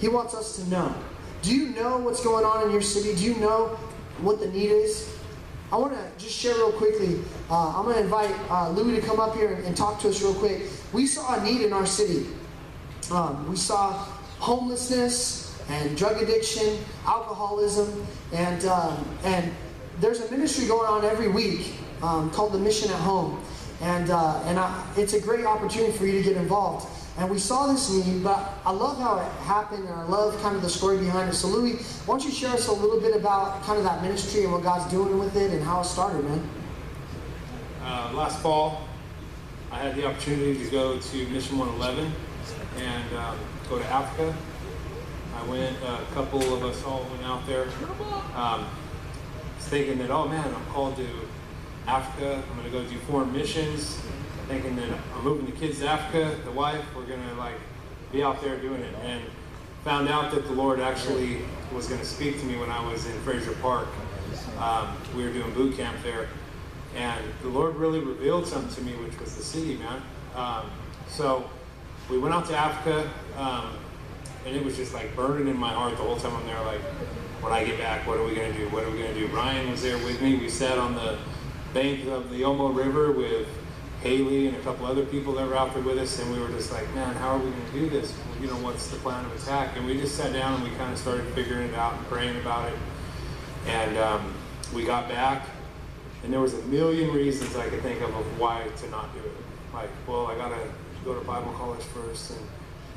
He wants us to know. Do you know what's going on in your city? Do you know what the need is? I want to just share real quickly. I'm going to invite Louis to come up here and talk to us real quick. We saw a need in our city. We saw homelessness and drug addiction, alcoholism, and there's a ministry going on every week called the Mission at Home, and it's a great opportunity for you to get involved. And we saw this need, but I love how it happened, and I love kind of the story behind it. So Louis, why don't you share us a little bit about kind of that ministry and what God's doing with it and how it started, man? Last fall, I had the opportunity to go to Mission 111 and go to Africa. I went, a couple of us all went out there, thinking that, oh man, I'm called to Africa. I'm going to go do foreign missions. Thinking that I'm moving the kids to Africa, the wife, we're going to like be out there doing it. And found out that the Lord actually was going to speak to me when I was in Fraser Park. We were doing boot camp there. And the Lord really revealed something to me, which was the city, man. So we went out to Africa, and it was just like burning in my heart the whole time I'm there, like, when I get back, what are we going to do? What are we going to do? Brian was there with me. We sat on the bank of the Omo River with Haley and a couple other people that were out there with us, and we were just like, man, how are we going to do this? You know, what's the plan of attack? And we just sat down and we kind of started figuring it out and praying about it. And we got back, and there was a million reasons I could think of why to not do it. Like, well, I got to go to Bible college first, and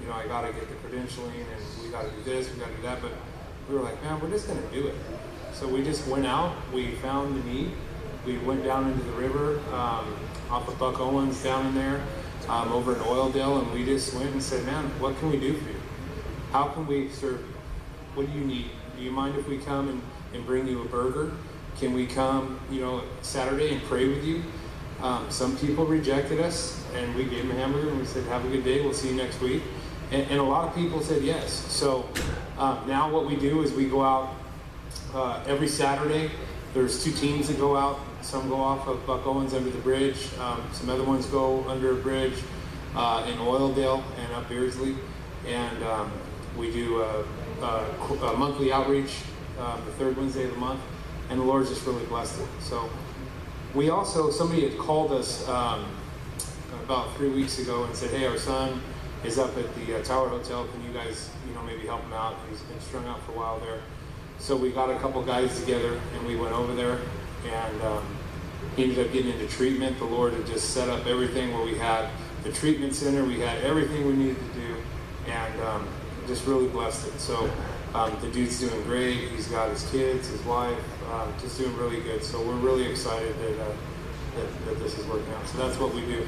you know, I got to get the credentialing, and we got to do this, we got to do that. But we were like, man, we're just going to do it. So we just went out, we found the need, we went down into the river, off of Buck Owens down in there, over in Oildale, and we just went and said, man, what can we do for you? How can we serve you? What do you need? Do you mind if we come and bring you a burger? Can we come, you know, Saturday and pray with you? Some people rejected us, and we gave them a hamburger, and we said, have a good day, we'll see you next week. And a lot of people said yes. So now what we do is we go out every Saturday. There's 2 teams that go out. Some go off of Buck Owens under the bridge. Some other ones go under a bridge in Oildale and up Beardsley. And we do a monthly outreach the 3rd Wednesday of the month. And the Lord's just really blessed it. So we also, somebody had called us about 3 weeks ago and said, hey, our son is up at the Tower Hotel. Can you guys, you know, maybe help him out? He's been strung out for a while there. So we got a couple guys together and we went over there, and he ended up getting into treatment. The Lord had just set up everything where we had the treatment center, we had everything we needed to do, and just really blessed it. So the dude's doing great. He's got his kids, his wife, just doing really good. So we're really excited that this is working out. So that's what we do.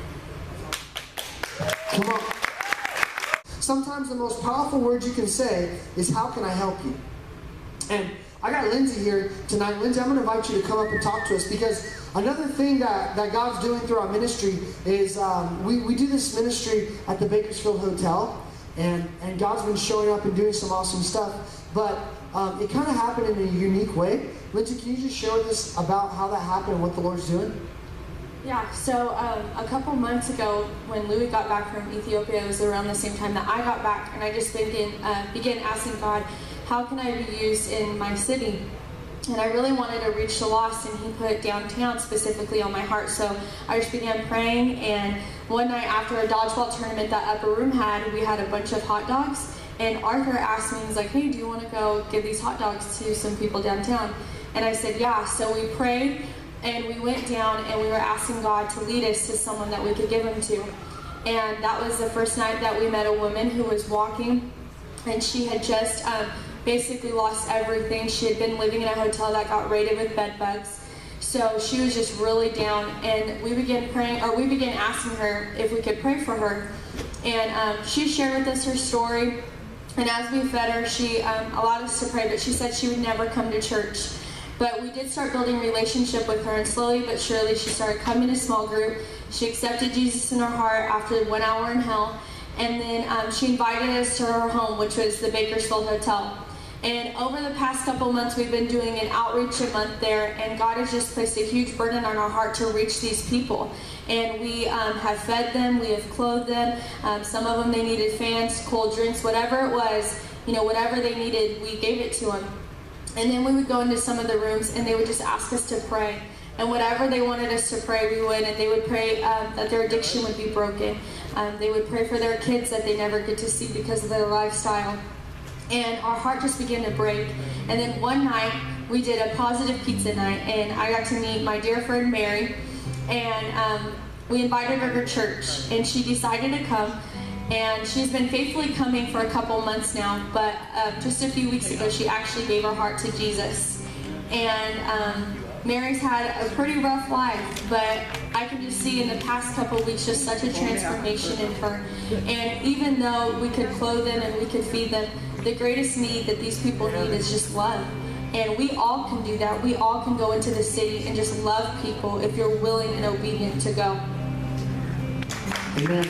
Come on. Sometimes the most powerful word you can say is, how can I help you? And I got Lindsay here tonight. Lindsay, I'm going to invite you to come up and talk to us, because another thing that God's doing through our ministry is we do this ministry at the Bakersfield Hotel, and God's been showing up and doing some awesome stuff, but it kind of happened in a unique way. Lindsay, can you just share with us about how that happened and what the Lord's doing? Yeah, so a couple months ago when Louis got back from Ethiopia, it was around the same time that I got back, and I just began asking God, how can I be used in my city? And I really wanted to reach the lost, and he put downtown specifically on my heart. So I just began praying, and one night after a dodgeball tournament that Upper Room had, we had a bunch of hot dogs, and Arthur asked me, he's like, hey, do you want to go give these hot dogs to some people downtown? And I said, yeah. So we prayed, and we went down, and we were asking God to lead us to someone that we could give them to. And that was the first night that we met a woman who was walking, and she had just basically lost everything. She had been living in a hotel that got raided with bed bugs. So she was just really down, and we began asking her if we could pray for her. And she shared with us her story, and as we fed her, she allowed us to pray, but she said she would never come to church. But we did start building a relationship with her, and slowly but surely she started coming to small group. She accepted Jesus in her heart after 1 hour in hell, and then she invited us to her home, which was the Bakersfield Hotel. And over the past couple months, we've been doing an outreach a month there, and God has just placed a huge burden on our heart to reach these people. And we have fed them, we have clothed them. Some of them, they needed fans, cold drinks, whatever it was, whatever they needed, we gave it to them. And then we would go into some of the rooms, and they would just ask us to pray. And whatever they wanted us to pray, we would. And they would pray that their addiction would be broken. They would pray for their kids that they never get to see because of their lifestyle. And our heart just began to break. And then one night, we did a positive pizza night, and I got to meet my dear friend Mary, and we invited her to church, and she decided to come. And she's been faithfully coming for a couple months now, but just a few weeks ago, she actually gave her heart to Jesus. And Mary's had a pretty rough life, but I can just see in the past couple weeks just such a transformation in her. And even though we could clothe them and we could feed them, the greatest need that these people need is just love. And we all can do that. We all can go into the city and just love people if you're willing and obedient to go. Amen.